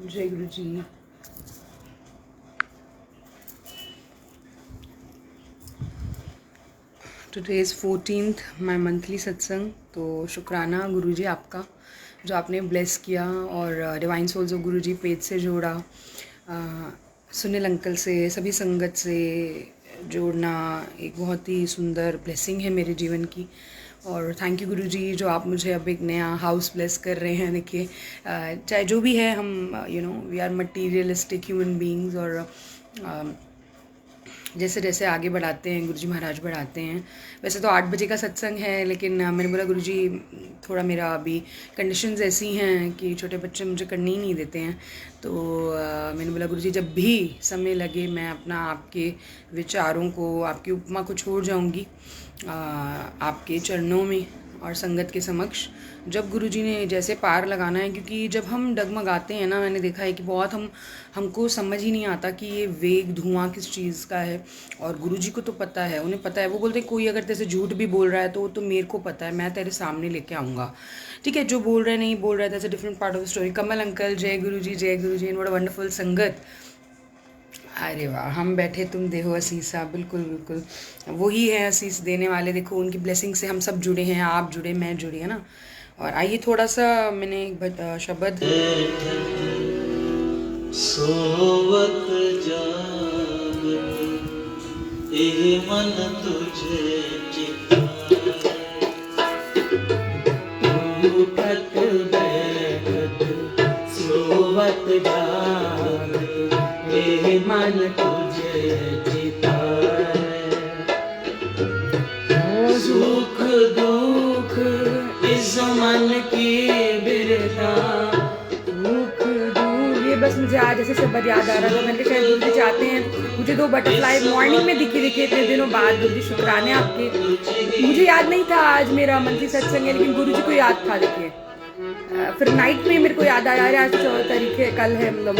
जय गुरु जी। Today is 14th my monthly सत्संग। तो शुक्राना गुरु जी आपका, जो आपने ब्लेस किया और divine souls of Guru ji page से जोड़ा, सुनील अंकल से, सभी संगत से जोड़ना एक बहुत ही सुंदर ब्लेसिंग है मेरे जीवन की। और थैंक यू गुरु जी, जो आप मुझे अब एक नया हाउस ब्लेस कर रहे हैं। देखिए, चाहे जो भी है, हम we are materialistic human beings, और जैसे जैसे आगे बढ़ाते हैं गुरुजी महाराज बढ़ाते हैं। वैसे तो 8 बजे का सत्संग है, लेकिन मैंने बोला गुरुजी थोड़ा मेरा अभी कंडीशंस ऐसी हैं कि छोटे बच्चे मुझे करने ही नहीं देते हैं। तो मैंने बोला गुरुजी जब भी समय लगे मैं अपना आपके विचारों को, आपकी उपमा को छोड़ जाऊंगी आपके चरणों में और संगत के समक्ष, जब गुरुजी ने जैसे पार लगाना है। क्योंकि जब हम डगमगाते हैं ना, मैंने देखा है कि बहुत हमको समझ ही नहीं आता कि ये वेग धुआं किस चीज़ का है। और गुरुजी को तो पता है, उन्हें पता है। वो बोलते हैं कोई अगर तेरे से झूठ भी बोल रहा है तो मेरे को पता है, मैं तेरे सामने लेके आऊँगा। ठीक है, जो बोल रहा है नहीं बोल रहा है, that's a different part of the story. Kamal uncle, जय गुरुजी, जय गुरुजी, एंड व्हाट अ वंडरफुल संगत। अरे वाह, हम बैठे तुम देहो असीसा। बिल्कुल बिल्कुल, वही है असीस देने वाले। देखो उनकी ब्लेसिंग से हम सब जुड़े हैं, आप जुड़े, मैं जुड़ी, है ना। और आइए थोड़ा सा मैंने एक शब्द सोवत जागत एह मन तुझे उठत बैठत सोवत जागत एह मन तुझे चिताए। सुख दुख इस मन की बिरता, दुख दूर। ये बस मुझे आज ऐसे शब्द याद आ रहा था। मैंने कहा शायद गुरुजी चाहते हैं मुझे 2 बटरफ्लाई मॉर्निंग में दिखे इतने दिनों बाद। गुरुजी शुक्राने आपके। मुझे याद नहीं था आज मेरा मंथली सत्संग है, लेकिन गुरुजी को याद था। देखिए फिर नाइट में मेरे को याद आया, अरे आज 14 तारीख है, कल है। मतलब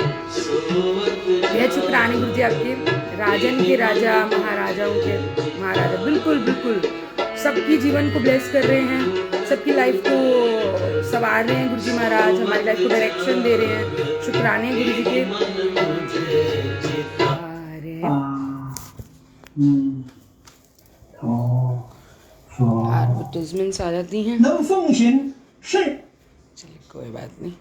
बेहद शुक्राने गुरुजी आपके, राजन के राजा, महाराजाओं के महाराजा। बिल्कुल बिल्कुल, सबकी जीवन को ब्लेस कर रहे हैं, सबकी लाइफ को संवार रहे हैं गुरुजी महाराज, हमारी लाइफ को डायरेक्शन दे रहे हैं। शुक्राने गुरुजी के। एडवर्टाइजमेंट्स आ जाती हैं, चलिए कोई बात नहीं।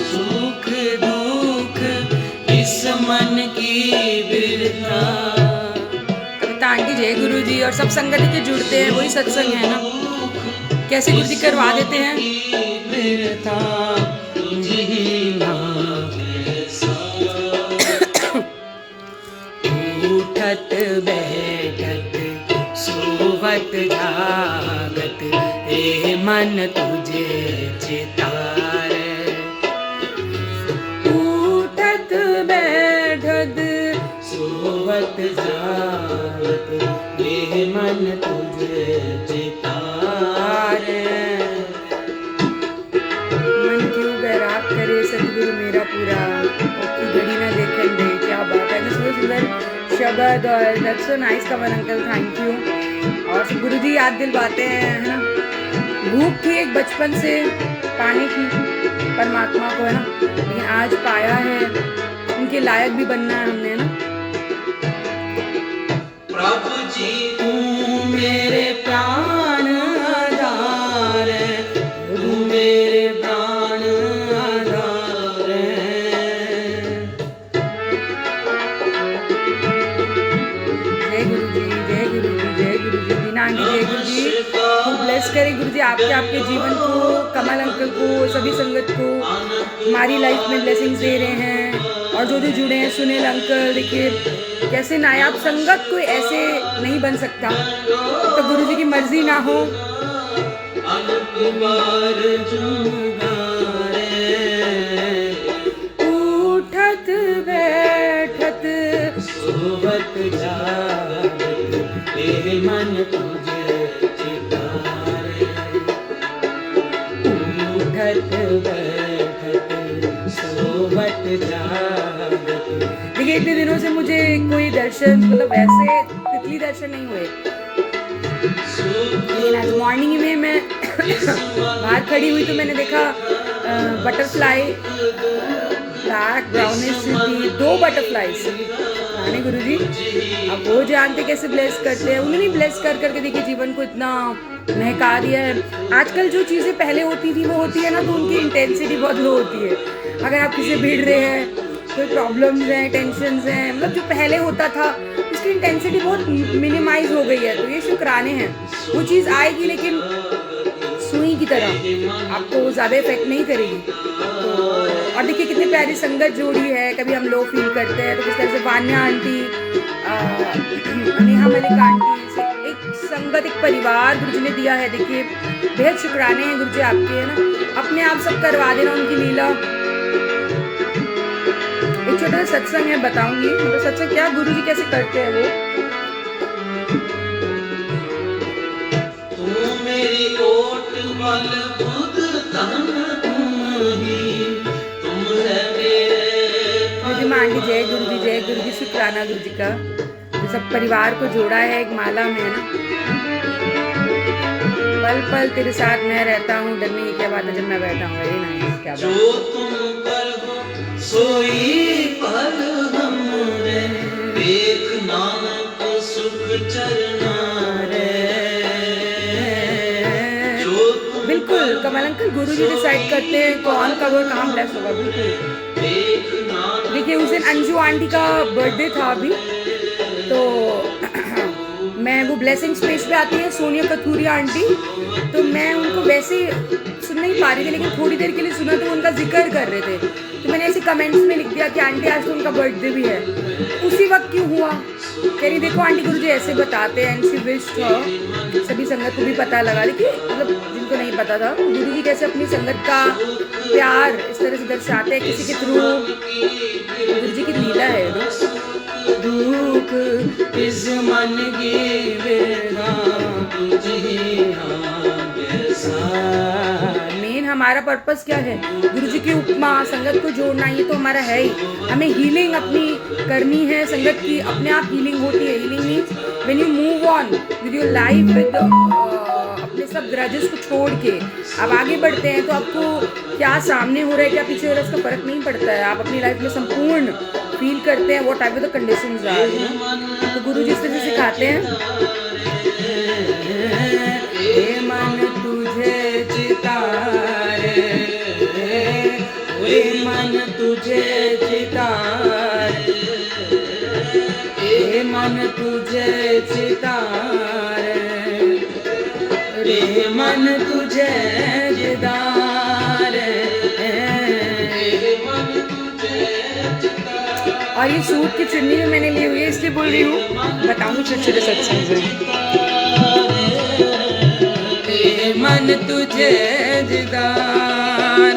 सुख दुख इस मन की बिरता। कविता आंटी, जय गुरु जी। और सब संगति के जुड़ते हैं, वही सत्संग है ना। कैसे गुरु जी करवा देते हैं। बिरता उठत बैठत सोवत जागत ए मन तुझे चितारे। उठत बैठत सोवत जागत ए मन तुझे चितारे। मन क्यों बैराग करे सतगुरु मेरा पूरा, की घड़ी ना देखन दे। क्या बात है, सुंदर शब्द। और that's so nice Kamal uncle, thank you. और सब गुरुजी याद दिलवाते हैं, है ना। भूख थी एक बचपन से पाने की परमात्मा को, है ना, लेकिन आज पाया है। उनके लायक भी बनना है हमने, है ना। प्रभु जी तू मेरे प्राण आधार है, तू मेरे प्राण आधार है। जय गुरु जी, जय गुरु जी, जय गुरु जी। बिना जय गुरु जी ब्लेस करे गुरु जी आपके जीवन को, कमल अंकल को, सभी संगत को हमारी लाइफ में ब्लेसिंग्स दे रहे हैं। और जो जो जुड़े हैं, सुनील अंकल, देखिए कैसे नायाब संगत कोई ऐसे नहीं बन सकता तो गुरु जी की मर्जी ना हो। उठत बैठत सोवत जागत ए मन तुझे चितारे। उठत बैठत सोवत जागत। के इतने दिनों से मुझे कोई दर्शन, मतलब वैसे तितली दर्शन नहीं हुए, लेकिन आज मॉर्निंग में मैं बाहर खड़ी हुई तो मैंने देखा बटरफ्लाई, ब्लैक ब्राउनिश थी, 2 बटरफ्लाईज। रानी गुरुजी अब वो जानते कैसे ब्लेस करते हैं, उन्होंने ब्लेस कर करके देखिए जीवन को इतना महका दिया है। आजकल जो चीज़ें पहले होती थी वो होती है ना, तो उनकी इंटेंसिटी बहुत लो होती है। अगर आप किसी भिड़ रहे हैं, कोई प्रॉब्लम्स हैं, टेंशन्स हैं, मतलब जो पहले होता था उसकी इंटेंसिटी बहुत मिनिमाइज हो गई है। तो ये शुक्राने हैं, वो चीज़ आएगी लेकिन सुई की तरह आपको ज़्यादा इफेक्ट नहीं करेगी। तो और देखिए कितनी प्यारी संगत जोड़ी है। कभी हम लो फील करते हैं तो किस तरह से वान्या आंटी, नेहा मलिक आंटी से एक संगत, एक परिवार गुरुजी ने दिया है। देखिए बेहद शुक्राने हैं गुरुजी आपके, है ना, अपने आप सब करवा देना उनकी लीला। एक छोटा सा सत्संग है, बताऊंगी मतलब सत्संग क्या गुरुजी कैसे करते हैं वो। तू मेरी ओट वाल खुद तन तुम ही, तुम है मेरे आंटी जय गुरु जी, शुक्राना गुरु जी का जो सब परिवार को जोड़ा है एक माला में, है ना। पल पल तेरे साथ मैं रहता हूँ, डरने की क्या बात है जब मैं बैठा हूँ। वेरी नाइस, क्या बात। जो तुम पर हो सोई पल हमरे, देख नानक सुख चरना रे। बिल्कुल कमल अंकल गुरुजी डिसाइड करते हैं कौन कब और कहाँ ब्लेस होगा। बिल्कुल देखिए उस दिन अंजू आंटी का बर्थडे था अभी, तो मैं वो ब्लेसिंग स्पेस पे आती है सोनिया कथूरिया आंटी, तो मैं उनको वैसे सुन नहीं पा रही थी, लेकिन थोड़ी देर के लिए सुना तो उनका जिक्र कर रहे थे, तो मैंने ऐसे कमेंट्स में लिख दिया कि आंटी आज तो उनका बर्थडे भी है। उसी वक्त क्यों हुआ, कह रही देखो आंटी गुरुजी ऐसे बताते हैं, एंड शी विश्ड हर, सभी संगत को भी पता लगा। देखिए मतलब जिनको नहीं पता था गुरुजी कैसे अपनी संगत का प्यार इस तरह से दर्शाते हैं किसी के थ्रू, गुरुजी की लीला है ना। दुख इस मन की बेगा तुझे मेन हमारा पर्पस क्या है, गुरुजी की उपमा, संगत को जोड़ना, ये तो हमारा है ही। हमें हीलिंग अपनी करनी है, संगत की अपने आप हीलिंग होती है। Healing means when you move on with your life, with अपने सब ग्रजेस को छोड़ के आप आगे बढ़ते हैं, तो आपको क्या सामने हो रहा है क्या पीछे हो रहा है उसका फर्क नहीं पड़ता है। आप अपनी लाइफ में संपूर्ण फील करते हैं whatever the conditions are, तो गुरुजी इस तरह से सिखाते हैं। हे मन तुझे चितारे, हे मन तुझे चितारे, हे मन तुझे चितारे, रे मन तुझे जिदारे, मन तुझे चितारे। और ये सूट की चुन्नी जो मैंने ली हुई है इसलिए बोल रही हूँ, बताऊंगी छोटे छोटे सत्संग से। मन तुझे जिदार,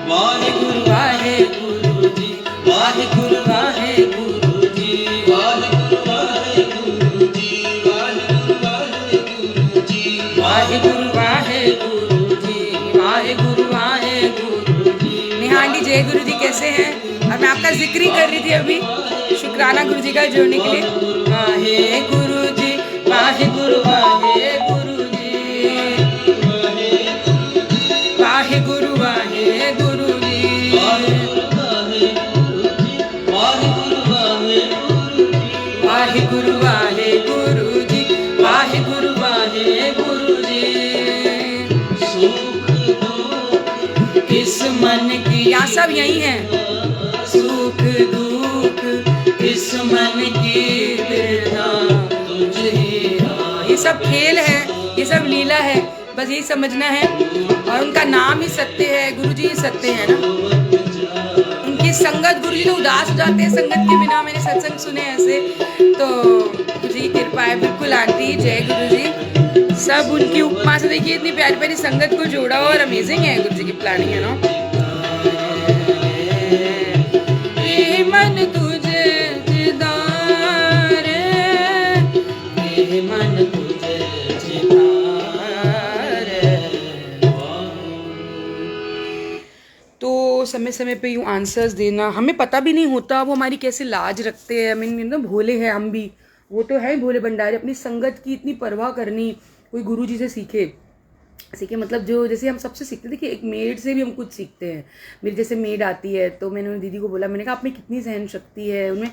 वाहिगुरु वाहिगुरु जी, वाहिगुरु वाहिगुरु जी, वाहिगुरु वाहिगुरु जी, वाहिगुरु वाहिगुरु जी, वाहिगुरु वाहिगुरु जी, वाहिगुरु वाहिगुरु जी। नेहा आंटी जय गुरु जी कैसे हैं, और मैं आपका जिक्र ही कर रही थी अभी, शुक्राना गुरु जी का जोड़ने के लिए। वाहिगुरु जी, वाहिगुरु वाहिगुरु, वाहिगुरु वाहिगुरु जी, वाहिगुरु वाहिगुरु जी, वाहिगुरु वाहिगुरु जी। सुख दुख इस मन की, यहाँ सब यही हैं, सुख दुख इस मन की बेदा तुझे। ये सब खेल है, ये सब लीला है, बस यही समझना है। और उनका नाम ही सत्य है, गुरुजी ही सत्य है ना। उनकी संगत, गुरुजी तो उदास हो जाते हैं संगत के बिना, मैंने सत्संग सुने ऐसे, तो गुरुजी की कृपा है। बिल्कुल आंटी जय गुरुजी, सब उनकी उपमा से देखिए इतनी प्यारी प्यारी संगत को जोड़ा और अमेजिंग है गुरुजी की प्लानिंग, है ना। मन तुझे जिदारे, मन तुझे जिदारे। तो समय समय पे यूँ आंसर्स देना, हमें पता भी नहीं होता वो हमारी कैसे लाज रखते हैं। भोले हैं हम भी, वो तो है भोले भंडारी। अपनी संगत की इतनी परवाह करनी कोई गुरु जी से सीखे मतलब जो जैसे हम सबसे सीखते, देखिए एक मेड से भी हम कुछ सीखते हैं। मेरी जैसे मेड आती है तो मैंने दीदी को बोला, मैंने कहा आप में कितनी सहन शक्ति है। उनमें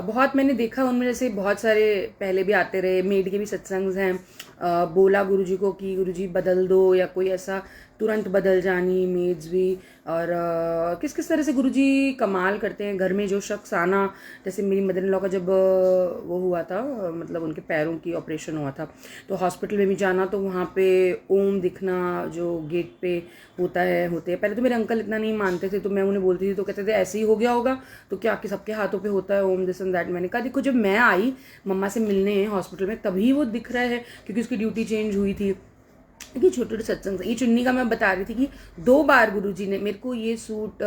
बहुत मैंने देखा, उनमें जैसे बहुत सारे पहले भी आते रहे मेड के भी सत्संग हैं। बोला गुरु जी को कि गुरु जी बदल दो, या कोई ऐसा तुरंत बदल जानी मेड्स भी। और किस किस तरह से गुरुजी कमाल करते हैं। घर में जो शख्स आना, जैसे मेरी मदर इन लॉ का जब वो हुआ था, मतलब उनके पैरों की ऑपरेशन हुआ था, तो हॉस्पिटल में भी जाना तो वहाँ पे ओम दिखना जो गेट पे होते हैं। पहले तो मेरे अंकल इतना नहीं मानते थे, तो मैं उन्हें बोलती थी तो कहते थे ऐसे ही हो गया होगा, तो क्या कि सबके हाथों पे होता है ओम दिस एंड दैट। मैंने कहा देखो जब मैं आई मम्मा से मिलने हॉस्पिटल में तभी वो दिख रहा है, क्योंकि उसकी ड्यूटी चेंज हुई थी। ये छोटे छोटे सत्संग, ये चुन्नी का मैं बता रही थी कि 2 बार गुरुजी ने मेरे को ये सूट,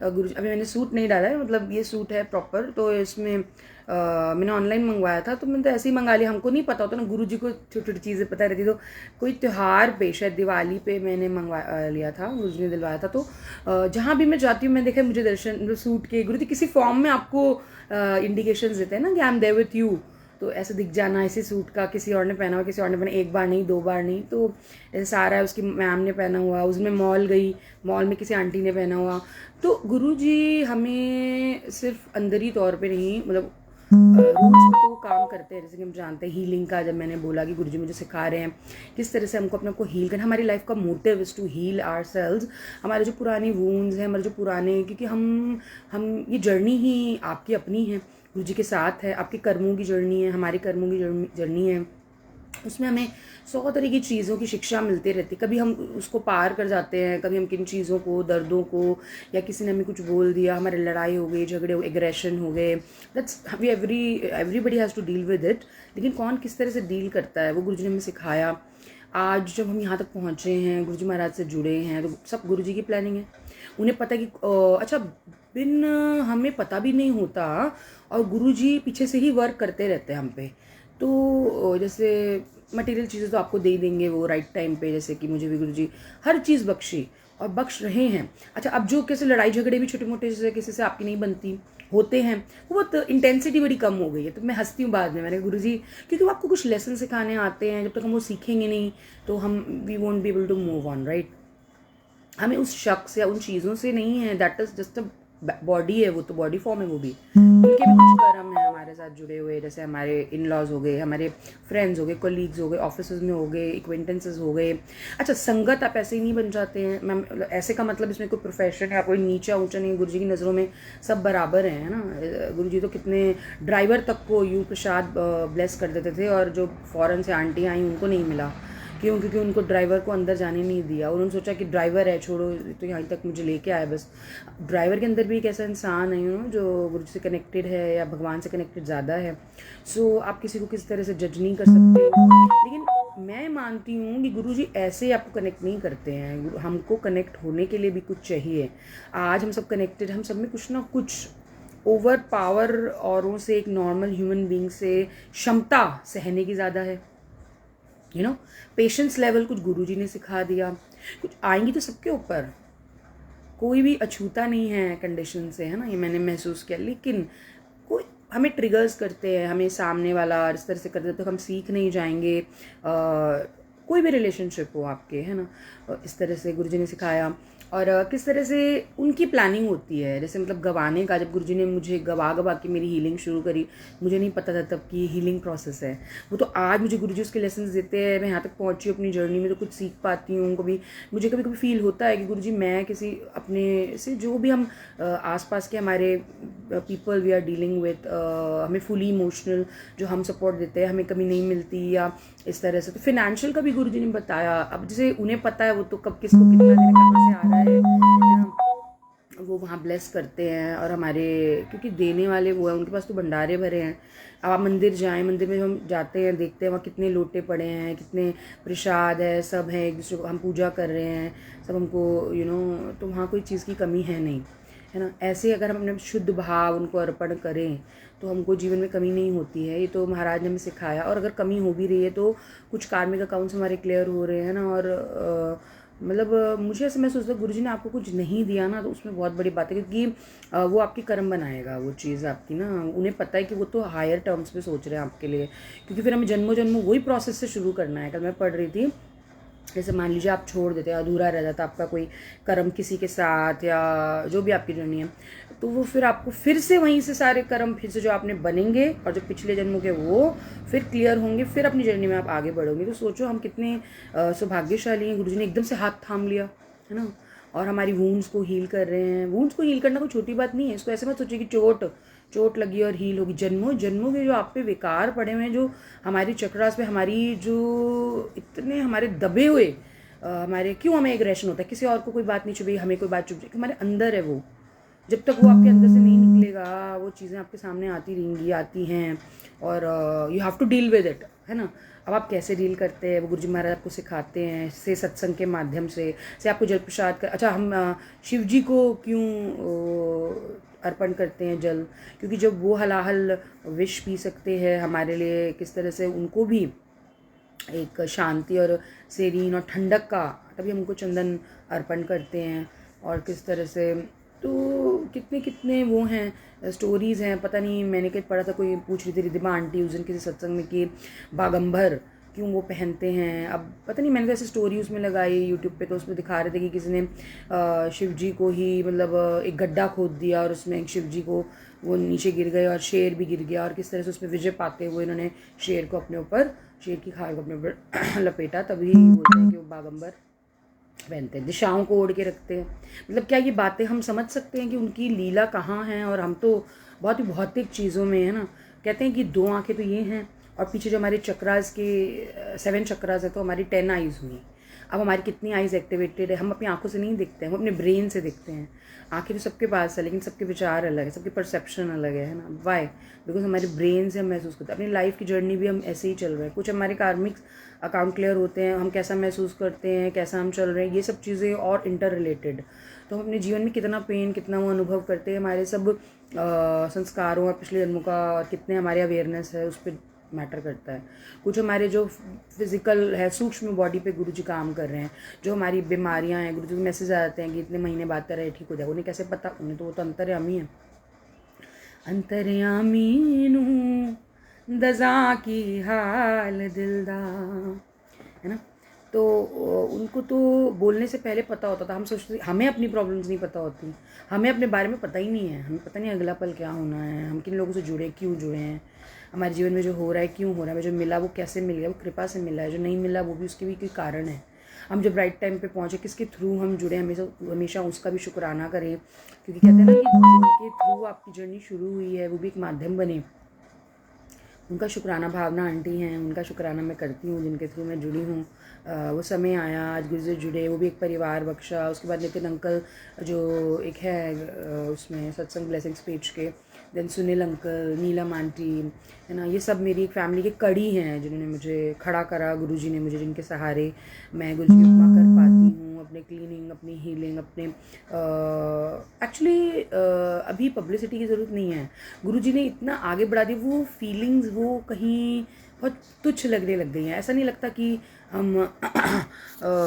गुरुजी अभी मैंने सूट नहीं डाला है, मतलब ये सूट है प्रॉपर, तो इसमें मैंने ऑनलाइन मंगवाया था, तो मैंने तो ऐसे ही मंगा लिया। हमको नहीं पता होता ना, गुरुजी को छोटी छोटी चीज़ें पता रहती। तो कोई त्यौहार पे, शायद दिवाली पे मैंने मंगवा लिया था, गुरुजी ने दिलवाया था। तो जहाँ भी मैं जाती हूँ मैं देखा मुझे दर्शन सूट के गुरुजी किसी फॉर्म में आपको इंडिकेशंस देते हैं ना कि I am there with you, तो ऐसे दिख जाना ऐसे सूट का किसी और ने पहना हुआ, किसी और ने पहना, 1 बार नहीं 2 बार नहीं, तो ऐसे सारा है उसकी मैम ने पहना हुआ। उसमें मॉल गई, मॉल में किसी आंटी ने पहना हुआ। तो गुरुजी हमें सिर्फ अंदरी तौर पे नहीं, मतलब रूट्स पे तो काम करते हैं, जैसे कि हम जानते हैं हीलिंग का। जब मैंने बोला कि गुरुजी मुझे सिखा रहे हैं किस तरह से हमको अपने को हील करना, हमारी लाइफ का motive is to heal ourselves. हमारे जो पुरानी वूंड्स हैं, हमारे जो पुराने, क्योंकि हम ये जर्नी ही आपकी अपनी है, गुरुजी के साथ है, आपके कर्मों की जर्नी है, हमारे कर्मों की जर्नी है। उसमें हमें 100 तरह की चीज़ों की शिक्षा मिलती रहती। कभी हम उसको पार कर जाते हैं, कभी हम किन चीज़ों को, दर्दों को, या किसी ने हमें कुछ बोल दिया, हमारे लड़ाई हो गई, झगड़े हो, एग्रेशन हो गए, that's everybody has to deal with it. लेकिन कौन किस तरह से डील करता है वो गुरुजी ने हमें सिखाया। आज जब हम यहाँ तक पहुँचे हैं, गुरुजी महाराज से जुड़े हैं, तो सब गुरुजी की प्लानिंग है। उन्हें पता कि अच्छा बिन हमें पता भी नहीं होता, और गुरुजी पीछे से ही वर्क करते रहते हैं हम पे। तो जैसे मटेरियल चीज़ें तो आपको दे देंगे वो राइट टाइम पे, जैसे कि मुझे भी गुरुजी हर चीज़ बख्शी और बख्श रहे हैं। अच्छा अब जो कैसे लड़ाई झगड़े भी छोटे मोटे से किसी से आपकी नहीं बनती होते हैं, वो बहुत इंटेंसिटी बड़ी कम हो गई है। तो मैं हंसती हूँ बाद में, मैंने गुरुजी क्योंकि वो आपको कुछ लेसन सिखाने आते हैं, जब तक हम वो सीखेंगे नहीं तो we won't be able to move on, right. हमें उस शख्स या उन चीज़ों से नहीं है, that is just a body है, वो तो बॉडी फॉर्म है, वो भी उनके भी कुछ कर्म है हमारे साथ जुड़े हुए। जैसे हमारे इन लॉज हो गए, हमारे फ्रेंड्स हो गए, कोलीग्स हो गए, ऑफिस में हो गए, एक्वेंटेंसेस हो गए। अच्छा संगत आप ऐसे ही नहीं बन जाते हैं मैम, ऐसे का मतलब इसमें कोई प्रोफेशन या कोई नीचा ऊंचा नहीं, गुरुजी की नज़रों में सब बराबर हैं, है ना। गुरुजी तो कितने ड्राइवर तक को यूँ प्रसाद ब्लेस कर देते थे, और जो फॉरेन से आंटी आई उनको नहीं मिला, क्यों? क्योंकि उनको ड्राइवर को अंदर जाने नहीं दिया। उन्होंने सोचा कि ड्राइवर है, छोड़ो, तो यहाँ तक मुझे लेके आया बस। ड्राइवर के अंदर भी एक ऐसा इंसान है जो गुरु से कनेक्टेड है या भगवान से कनेक्टेड ज़्यादा है। सो आप किसी को किस तरह से जज नहीं कर सकते हो। लेकिन मैं मानती हूँ कि गुरु जी ऐसे आपको कनेक्ट नहीं करते हैं, हमको कनेक्ट होने के लिए भी कुछ चाहिए। आज हम सब कनेक्टेड, हम सब में कुछ ना कुछ ओवर पावर औरों से, एक नॉर्मल ह्यूमन बींग से क्षमता सहने की ज़्यादा है, यू नो। पेशेंस लेवल कुछ गुरुजी ने सिखा दिया, कुछ आएंगी तो सबके ऊपर, कोई भी अछूता नहीं है कंडीशन से, है ना, ये मैंने महसूस किया। लेकिन कोई हमें ट्रिगर्स करते हैं, हमें सामने वाला इस तरह से करते तो हम सीख नहीं जाएंगे। कोई भी रिलेशनशिप हो आपके, है ना, इस तरह से गुरुजी ने सिखाया। और किस तरह से उनकी प्लानिंग होती है, जैसे मतलब गवाने का, जब गुरुजी ने मुझे गवा के मेरी हीलिंग शुरू करी, मुझे नहीं पता था तब कि हीलिंग प्रोसेस है वो। तो आज मुझे गुरुजी उसके लेसन्स देते हैं, मैं यहाँ तक पहुँची अपनी जर्नी में तो कुछ सीख पाती हूँ। मुझे कभी फील होता है कि गुरुजी मैं किसी अपने से, जो भी हम आसपास के हमारे people we are dealing with, हमें फुली इमोशनल जो हम सपोर्ट देते हैं हमें कभी नहीं मिलती, या इस तरह से। तो फिनेंशियल का भी गुरुजी ने बताया, अब जैसे उन्हें पता है वो तो कब किसको कितना देना, कहाँ से आ रहा है वो वहाँ ब्लेस करते हैं। और हमारे क्योंकि देने वाले वो हैं, उनके पास तो भंडारे भरे हैं। अब आप मंदिर जाएं, मंदिर में हम जाते हैं, देखते हैं वहाँ कितने लोटे पड़े हैं, कितने प्रसाद है, सब है, एक दूसरे को हम पूजा कर रहे हैं, सब हमको तो वहाँ कोई चीज़ की कमी है नहीं, है ना। ऐसे अगर हम अपने शुद्ध भाव उनको अर्पण करें तो हमको जीवन में कमी नहीं होती है। ये तो महाराज ने हमें सिखाया। और अगर कमी हो भी रही है तो कुछ कार्मिक अकाउंट्स हमारे क्लियर हो रहे हैं ना, और मतलब मुझे ऐसे महसूस होता है गुरुजी ने आपको कुछ नहीं दिया ना तो उसमें बहुत बड़ी बात है, क्योंकि वो आपकी कर्म बनाएगा वो चीज़ आपकी ना। उन्हें पता है कि वो तो हायर टर्म्स पे सोच रहे हैं आपके लिए, क्योंकि फिर हमें जन्मों जन्मों वही प्रोसेस से शुरू करना है। कल मैं पढ़ रही थी, जैसे मान लीजिए आप छोड़ देते, अधूरा रह जाता आपका कोई कर्म किसी के साथ या जो भी आपकी जर्नी है, तो वो फिर आपको फिर से वहीं से सारे कर्म फिर से जो आपने बनेंगे और जो पिछले जन्मों के वो फिर क्लियर होंगे, फिर अपनी जर्नी में आप आगे बढ़ोगे। तो सोचो हम कितने सौभाग्यशाली हैं, गुरुजी ने एकदम से हाथ थाम लिया है ना, और हमारी वूंड्स को हील कर रहे हैं। वूंड्स को हील करना कोई छोटी बात नहीं है, इसको ऐसे मत सोचिए कि चोट लगी और हील होगी। जन्मों जन्मों के जो आप पे विकार पड़े हुए हैं, जो हमारी चक्रास पे हमारी जो इतने हमारे दबे हुए हमारे, क्यों हमें एग्रेशन होता है, किसी और को कोई बात नहीं चुभी, हमें कोई बात चुभ जाए, हमारे अंदर है वो। जब तक वो आपके अंदर से नहीं निकलेगा वो चीज़ें आपके सामने आती रहेंगी, आती हैं, और you have to deal with it, है ना। अब आप कैसे डील करते हैं वो गुरुजी महाराज आपको सिखाते हैं, से सत्संग के माध्यम से आपको जल प्रसाद कर। अच्छा, हम शिव जी को क्यों अर्पण करते हैं जल, क्योंकि जब वो हलाहल विष पी सकते हैं हमारे लिए, किस तरह से उनको भी एक शांति और सेरीन और ठंडक का, तभी हम उनको चंदन अर्पण करते हैं। और किस तरह से, तो कितने कितने वो हैं स्टोरीज़ हैं। पता नहीं, मैंने कहीं पढ़ा था, कोई पूछ रही थी रिद्धिमा आंटी उस दिन किसी सत्संग में कि बागंबर क्यों वो पहनते हैं। अब पता नहीं, मैंने तो ऐसे स्टोरी उसमें लगाई यूट्यूब पे, तो उसमें दिखा रहे थे कि किसी ने शिव जी को ही मतलब एक गड्ढा खोद दिया और उसमें एक शिव जी को वो नीचे गिर गए और शेर भी गिर गया, और किस तरह से उसमें विजय पाते हुए इन्होंने शेर को अपने ऊपर, शेर की खाल को अपने ऊपर लपेटा, तभी बोलते हैं कि वो बागंबर पहनते हैं, दिशाओं को ओढ़ के रखते हैं। मतलब क्या ये बातें हम समझ सकते हैं कि उनकी लीला कहाँ है, और हम तो बहुत ही भौतिक चीज़ों में है ना। कहते हैं कि 2 आंखें तो ये हैं, और पीछे जो हमारे चक्रास के 7 चक्रास है, तो हमारी 10 आइज़ हुई। अब हमारी कितनी आइज़ एक्टिवेटेड है, हम अपनी आंखों से नहीं देखते हैं, हम अपने ब्रेन से देखते हैं। आंखें तो सबके पास है, लेकिन सबके विचार अलग है, सबकी परसेप्शन अलग है ना। वाई? बिकॉज हमारे ब्रेन से हम महसूस करते हैं। अपनी लाइफ की जर्नी भी हम ऐसे ही चल रहे हैं। कुछ हमारे कार्मिक अकाउंट क्लियर होते हैं, हम कैसा महसूस करते हैं, कैसा हम चल रहे हैं, ये सब चीज़ें और इंटर रिलेटेड। तो हम अपने जीवन में कितना पेन, कितना वो अनुभव करते हैं, हमारे सब संस्कारों और पिछले जन्मों का, और कितने हमारे अवेयरनेस है, उस पर मैटर करता है। कुछ हमारे जो फिजिकल है, सूक्ष्म बॉडी पे गुरुजी काम कर रहे हैं, जो हमारी बीमारियां हैं, गुरुजी को मैसेज आ जाते हैं कि इतने महीने बाद तेरा ठीक हो जाएगा। उन्हें कैसे पता? उन्हें तो वो तो अंतर्यामी है। अंतर्यामी नू दजा की हाल दिलदा, है ना। तो उनको तो बोलने से पहले पता होता था। हम सोचते, हमें अपनी प्रॉब्लम्स नहीं पता होती, हमें अपने बारे में पता ही नहीं है, हमें पता नहीं अगला पल क्या होना है, हम किन लोगों से जुड़े, क्यों जुड़े हैं, हमारे जीवन में जो हो रहा है क्यों हो रहा है, जो मिला वो कैसे मिल गया, वो कृपा से मिला है, जो नहीं मिला वो भी उसके भी कोई कारण है। हम जब राइट टाइम पे पहुँचे, किसके थ्रू हम जुड़े, हमेशा हमेशा उसका भी शुक्राना करें, क्योंकि कहते हैं ना कि जिनके थ्रू आपकी जर्नी शुरू हुई है वो भी एक माध्यम बने। उनका शुक्राना भावना आंटी हैं, उनका शुक्राना मैं करती हूँ जिनके थ्रू मैं जुड़ी हूँ। वो समय आया, आज गुरुजी जुड़े, वो भी एक परिवार बख्शा। उसके बाद नितिन अंकल जो एक है उसमें सत्संग ब्लेसिंग्स पेज के, देन सुनील अंकल, नीलम आंटी, है ना। ये सब मेरी एक फैमिली की कड़ी हैं जिन्होंने मुझे खड़ा करा, गुरुजी ने मुझे, जिनके सहारे मैं गुरुजी की उपमा कर पाती हूँ, अपने क्लीनिंग, अपनी हीलिंग, अपने एक्चुअली अभी पब्लिसिटी की ज़रूरत नहीं है। गुरुजी ने इतना आगे बढ़ा दी, वो फीलिंग्स वो कहीं बहुत तुच्छ लगने लग गई हैं। ऐसा नहीं लगता कि हम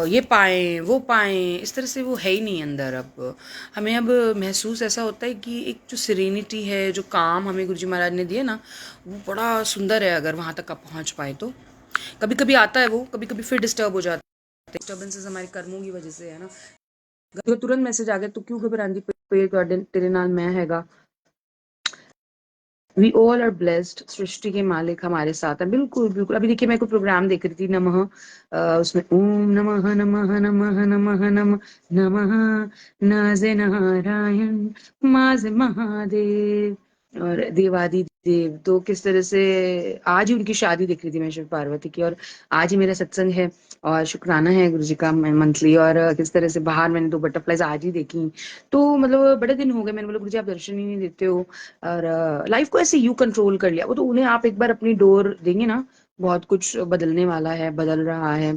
ये पाएँ वो पाएँ, इस तरह से वो है ही नहीं अंदर। अब हमें अब महसूस ऐसा होता है कि एक जो सिरेनिटी है, जो काम हमें गुरुजी महाराज ने दिया ना, वो बड़ा सुंदर है। अगर वहाँ तक आप पहुँच पाए तो कभी कभी आता है वो, कभी कभी फिर डिस्टर्ब हो जाता है। डिस्टर्बेंसेस हमारे कर्मों की वजह से है ना। तो तुरंत मैसेज आ गया, तो क्यों घबरांदी पे, तेरे नाल मैं हैगा। वी ऑल आर ब्लेस्ड, सृष्टि के मालिक हमारे साथ है। बिल्कुल बिल्कुल। अभी देखिए, मैं कोई प्रोग्राम देख रही थी, नमः उसमें ओम नमः नमः नमः नमः नमः नमः, नाजे नारायण माज महादेव और देवादि देव। तो किस तरह से आज ही उनकी शादी देख रही थी मैं, शिव पार्वती की, और आज ही मेरा सत्संग है और शुक्राना है गुरुजी का मंथली। और किस तरह से बाहर मैंने 2 बटरफ्लाइज आज ही देखी। तो मतलब बड़े दिन हो गए, मैंने बोला गुरुजी आप दर्शन ही नहीं देते हो, और लाइफ को ऐसे यू कंट्रोल कर लिया। वो तो उन्हें आप एक बार अपनी डोर देंगे ना, बहुत कुछ बदलने वाला है, बदल रहा है।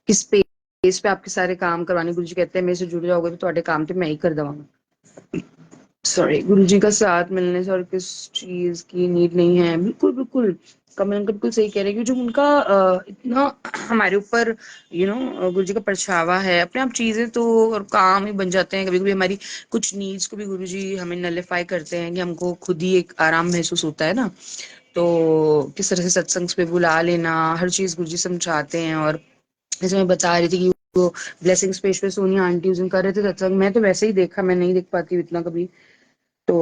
किस पेस पे आपके सारे काम करवाने, गुरुजी कहते हैं मेरे से जुड़ जाओगे तो ਤੁਹਾਡੇ काम तो मैं ही कर देवांगा। सॉरी, गुरुजी का साथ मिलने से और किस चीज की नीड नहीं है। बिल्कुल बिल्कुल, कमल अंकल बिल्कुल सही कह रहे हैं कि जो उनका इतना हमारे ऊपर गुरुजी का परछावा है। अपने आप चीजें तो और काम ही बन जाते हैं। कभी कभी हमारी कुछ नीड्स को भी गुरुजी हमें नलिफाई करते हैं कि हमको खुद ही एक आराम महसूस होता है ना। तो किस तरह से सत्संग पे बुला लेना, हर चीज गुरुजी समझाते हैं। और जैसे मैं बता रही थी कि वो ब्लेसिंग स्पेस पे सोनिया आंटी उस दिन कर रहे थे सत्संग, मैं तो वैसे ही देखा, मैं नहीं देख पाती हूँ इतना कभी। तो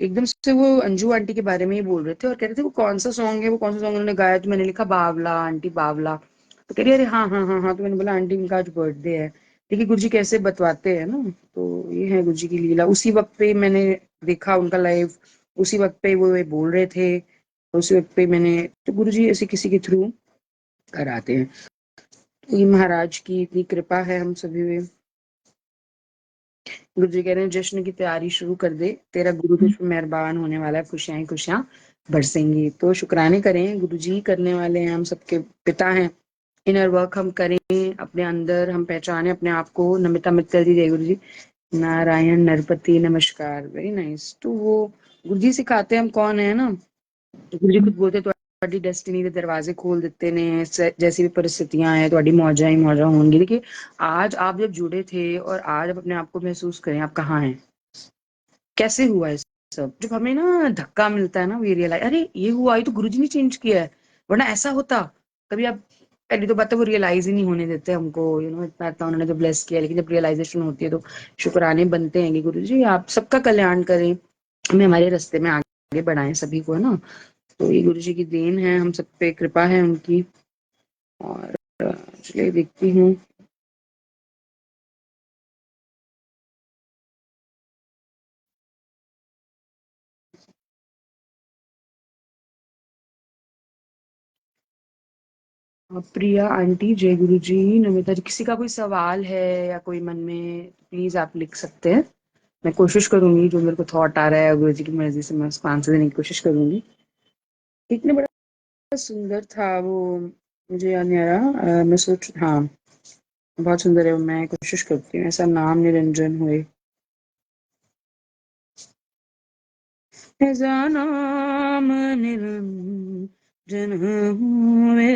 एकदम से वो अंजू आंटी के बारे में ही बोल रहे थे और कह रहे थे वो कौन सा सॉन्ग है, वो कौन सा सॉन्ग उन्होंने गाया। तो मैंने लिखा बावला आंटी बावला। तो कह रही अरे हाँ हाँ हाँ हाँ। तो मैंने बोला आंटी उनका आज बर्थडे है। देखिए गुरुजी कैसे बतवाते हैं ना। तो ये है गुरुजी की लीला। उसी वक्त पे मैंने देखा उनका लाइव, उसी वक्त पे वो ये बोल रहे थे, उसी वक्त पे मैंने, तो गुरुजी ऐसे किसी के थ्रू कराते हैं। तो ये महाराज की इतनी कृपा है हम सभी में। गुरु जी कह रहे हैं जश्न की तैयारी शुरू कर दे, तेरा गुरु तुझ पे मेहरबान होने वाला है, खुशियां ही खुशियां बरसेंगी। तो शुक्राने करें, गुरु जी करने वाले हैं, हम सबके पिता हैं। इनर वर्क हम करें अपने अंदर, हम पहचाने अपने आप को। नमिता मित्तल जी, जय गुरु जी। नारायण नरपति नमस्कार, वेरी नाइस। तो वो गुरु जी सिखाते हैं हम कौन है ना। गुरु जी खुद बोलते ਤੁਹਾਡੀ ਡੈਸਟੀਨੀ ਦੇ ਦरवाजे खोल देते ने, जैसी भी परिस्थितियां हैं ਤੁਹਾਡੀ मौजा ही मौजा होंगी। देखिए आज आप जब जुड़े थे और आज आप अपने आप को महसूस करें आप कहाँ हैं, कैसे हुआ है सब। जब हमें ना धक्का मिलता है ना, ये रियलाइज, अरे ये हुआ, ये तो गुरुजी ने चेंज किया है, वरना ऐसा होता कभी। आप पहली तो बात है वो रियलाइज ही नहीं होने देते हमको, इतना इतना उन्होंने तो ब्लेस किया। लेकिन जब रियलाइजेशन होती है तो शुक्राने बनते हैं कि गुरुजी आप सबका कल्याण करें, हमें हमारे रास्ते में आगे बढ़ाएं सभी को, है ना। तो ये गुरु जी की देन है, हम सब पे कृपा है उनकी। और चलिए देखती हूँ। प्रिया आंटी, जय गुरु जी। नमिता जी, किसी का कोई सवाल है या कोई मन में, प्लीज आप लिख सकते हैं। मैं कोशिश करूंगी, जो मेरे को थॉट आ रहा है गुरु जी की मर्जी से मैं उसको आंसर देने की कोशिश करूंगी। इतने बड़ा सुंदर था वो, मुझे याद नहीं आ रहा। मैं सोच, हाँ बहुत सुंदर है वो। मैं कोशिश करती हूँ ऐसा नाम निरंजन हुए, ऐसा नाम निरंजन हुए।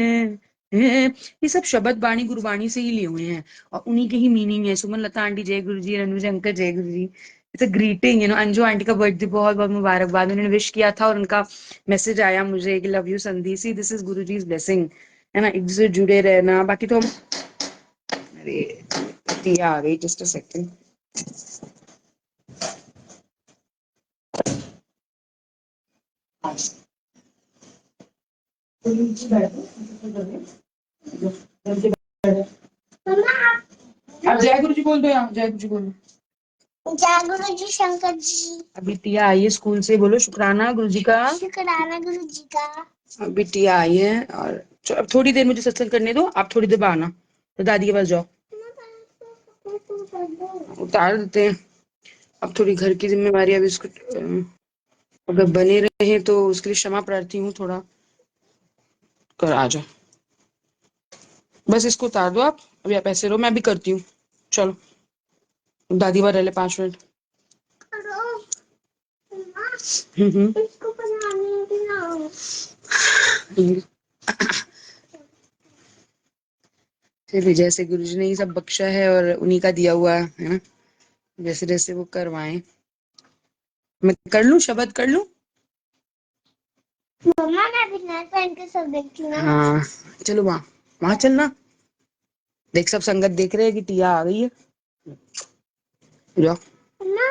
ये सब शब्द बाणी गुरबाणी से ही लिए हुए हैं और उन्हीं के ही मीनिंग है। सुमन लता आंटी जय गुरु जी, रणवीर शंकर जय गुरु जी। It's a greeting, Anju aunty का बर्थडे बहुत बहुत मुबारकबाद। उन्होंने विश किया था और उनका मैसेज आया मुझे कि लव यू संधी सी, this is Guru ji blessing, है ना। एक दूसरे से जुड़े रहना। बाकी तो हम, अरे दिया आ गई, जस्ट अ सेकंड। अब जय गुरु जी बोल दो, यहाँ जय गुरु जी बोलो। जय गुरु जी शंकर जी। अभी टिया आई है स्कूल से, बोलो शुक्राना गुरु जी का। शुक्राना गुरु जी का। अभी टिया आई है और अब थोड़ी देर मुझे सत्संग करने दो, आप थोड़ी देर बाद आना, तो दादी के पास जाओ। उतार देते हैं। अब थोड़ी घर की जिम्मेवारी, अब इसको अगर बने रहे तो उसके लिए क्षमा प्रार्थी हूँ थोड़ा। कर आ जाओ, बस इसको उतार दो आप। अभी आप ऐसे रहो, मैं भी करती हूँ। चलो दादी बार रह ले 5 मिनट। इसको चलिए, जैसे गुरु जी ने ये सब बख्शा है और उन्हीं का दिया हुआ है ना, जैसे जैसे वो करवाएं। मैं कर लूं, शब्द कर लूं। मम्मा मैं भी नया पहन के सब देखती हूँ ना। हाँ चलो, वहां वहां चलना। देख सब संगत देख रहे हैं कि टिया आ गई है। जाओ। मम्मा,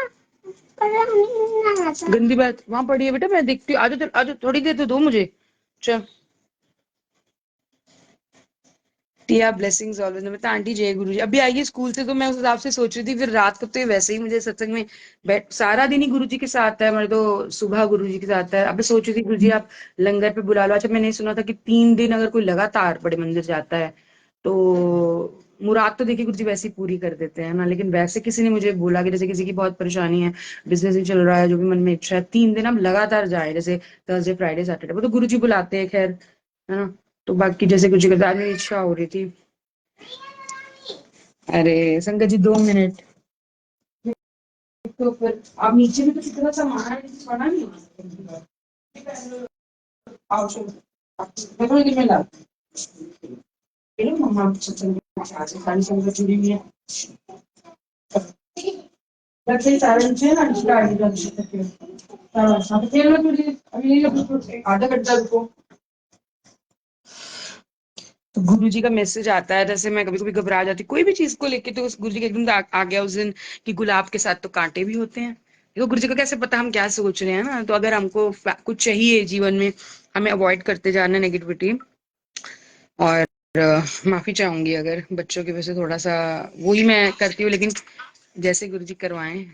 पर हमें नहीं आता। गंदी बात वहां पड़ी है बेटा, मैं देखती हूँ। आजो आजो, थोड़ी देर तो दो मुझे। चल टिया ब्लेसिंग्स ऑलवेज। नमिता आंटी जय गुरु जी। अभी आइए स्कूल से, तो मैं उस हिसाब से सोच रही थी फिर रात को तो वैसे ही मुझे सत्संग में बैठ, सारा दिन ही गुरु जी के साथ है मेरे, तो सुबह गुरु जी के साथ है। अभी सोच रही थी गुरु जी आप लंगर पे बुला लो। अच्छा मैंने सुना था कि 3 दिन अगर कोई लगातार बड़े मंदिर जाता है तो मुराद तो देखिए गुरु जी वैसे ही पूरी कर देते हैं ना। लेकिन वैसे किसी ने मुझे बोला कि जैसे किसी की बहुत परेशानी है, बिजनेस नहीं चल रहा है, जो भी मन में इच्छा है, 3 दिन हम लगातार जाए, जैसे थर्सडे फ्राइडे सैटरडे, वो तो गुरु जी बुलाते हैं खैर, है ना। तो बाकी जैसे कुछ आज मेरी इच्छा हो रही थी। अरे संगत जी 2 मिनट, तो फिर अब नीचे में तो कितना सामान है, पड़ा नहीं। आओ चलो, देखो ये मैं ला ये मम्मा सत्संग आज खाली संगत जुड़ी हुई है। बच्चे सारे नीचे ना गाड़ी का करके सब खेल लो तुझे अभी आधा घंटा रुको। तो गुरु जी का मैसेज आता है, जैसे मैं कभी कभी घबरा जाती कोई भी चीज को लेके, तो उस गुरु जी का एकदम आ गया उस दिन कि गुलाब के साथ तो कांटे भी होते हैं। देखो गुरु जी को कैसे पता हम क्या सोच रहे हैं ना, तो अगर हमको कुछ चाहिए जीवन में, हमें अवॉइड करते जाना नेगेटिविटी। और माफी चाहूंगी अगर बच्चों की वजह से थोड़ा सा वही मैं करती हूँ, लेकिन जैसे गुरु जी करवाएं।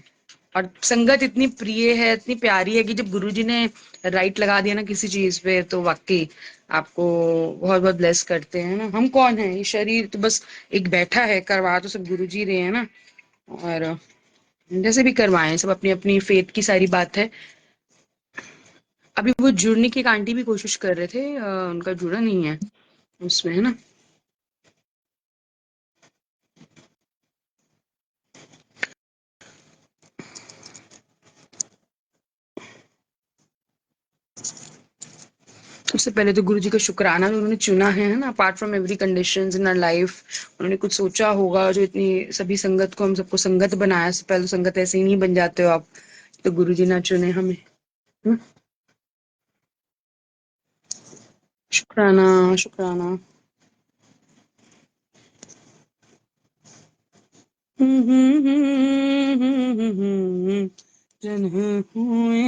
और संगत इतनी प्रिय है, इतनी प्यारी है कि जब गुरु जी ने राइट लगा दिया ना किसी चीज पे, तो वाकई आपको बहुत बहुत ब्लेस करते हैं ना। हम कौन है, ये शरीर तो बस एक बैठा है, करवा तो सब गुरु जी रहे हैं ना। और जैसे भी करवाएं, सब अपनी अपनी फेथ की सारी बात है। अभी वो जुड़ने की एक आंटी भी कोशिश कर रहे थे, उनका जुड़ा नहीं है उसमें, है ना। सबसे पहले तो गुरु जी का शुक्राना, उन्होंने चुना है ना, apart from every conditions in our life. उन्होंने कुछ सोचा होगा, जो इतनी सभी संगत को, हम सबको संगत बनाया। से पहले तो संगत ऐसे ही नहीं बन जाते हो आप, तो गुरु जी ना चुने हमें। हम्म, शुक्राना शुक्राना। जन हुए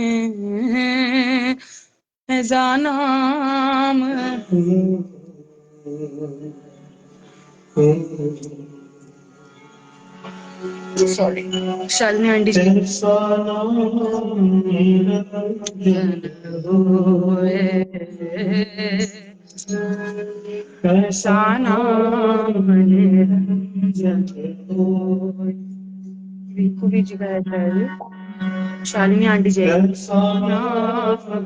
ऐसा नाम। सॉरी, शालिनी आंटी जी। ऐसा नाम बिल्कुल जी का है, शालिनी आंटी जी। ऐसा नाम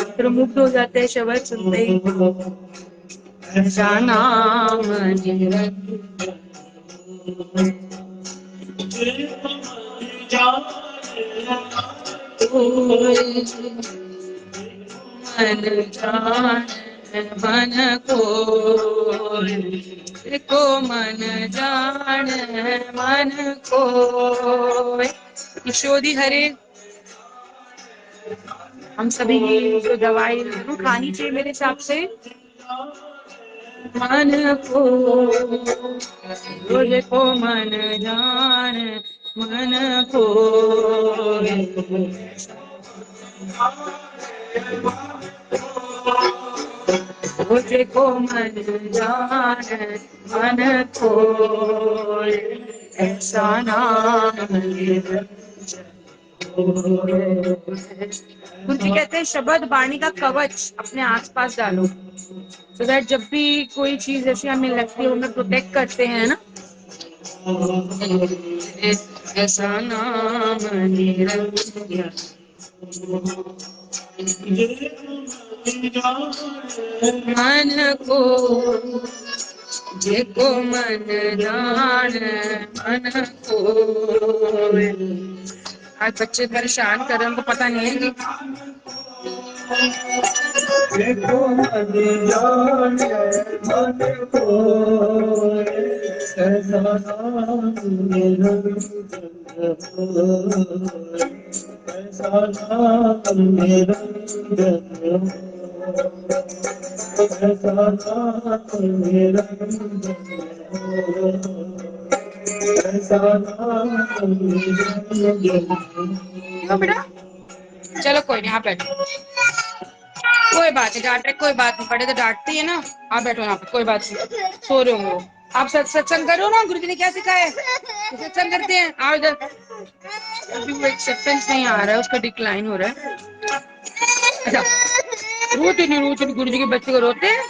फिर मुग्ध हो जाते हैं शब्द सुनते ही। ऐसा नाम मन जान मन को मन जान मन को। यशोदी हरे, हम सभी की जो दवाई जरूर खानी चाहिए मेरे हिसाब से। मन को रोज को मन जान मन को। रोज को मन जान मन को। ऐसा नाम गुरु जी कहते हैं शब्द वाणी का कवच अपने आसपास डालो, सो दैट जब भी कोई चीज ऐसी हमें लगती है, हमें प्रोटेक्ट करते हैं ना। ऐसा नाम निरंजन मन को, जेको मन जान मन को। आज बच्चे परेशान कर रहे हैं, उनको पता नहीं है कि जेको मन जान मन को। ऐसा नाम निरंजन ऐसा नाम निरंजन ऐसा नाम निरंजन ऐसा नाम निरंजन। क्यों बेटा, चलो कोई नहीं, आप बैठो, कोई बात नहीं, डांट रहे कोई बात नहीं, पढ़े तो डांटती है ना। आप बैठो यहाँ पे, कोई बात नहीं, सो रहे होंगे वो। आप सत्संग करो ना, गुरु जी ने क्या सिखाया है, सत्संग करते हैं। आओ इधर। अभी वो एक्सेप्टेंस नहीं आ रहा है, उसका डिक्लाइन हो रहा है। अच्छा, रोते नहीं गुरु जी के बच्चे को रोते हैं,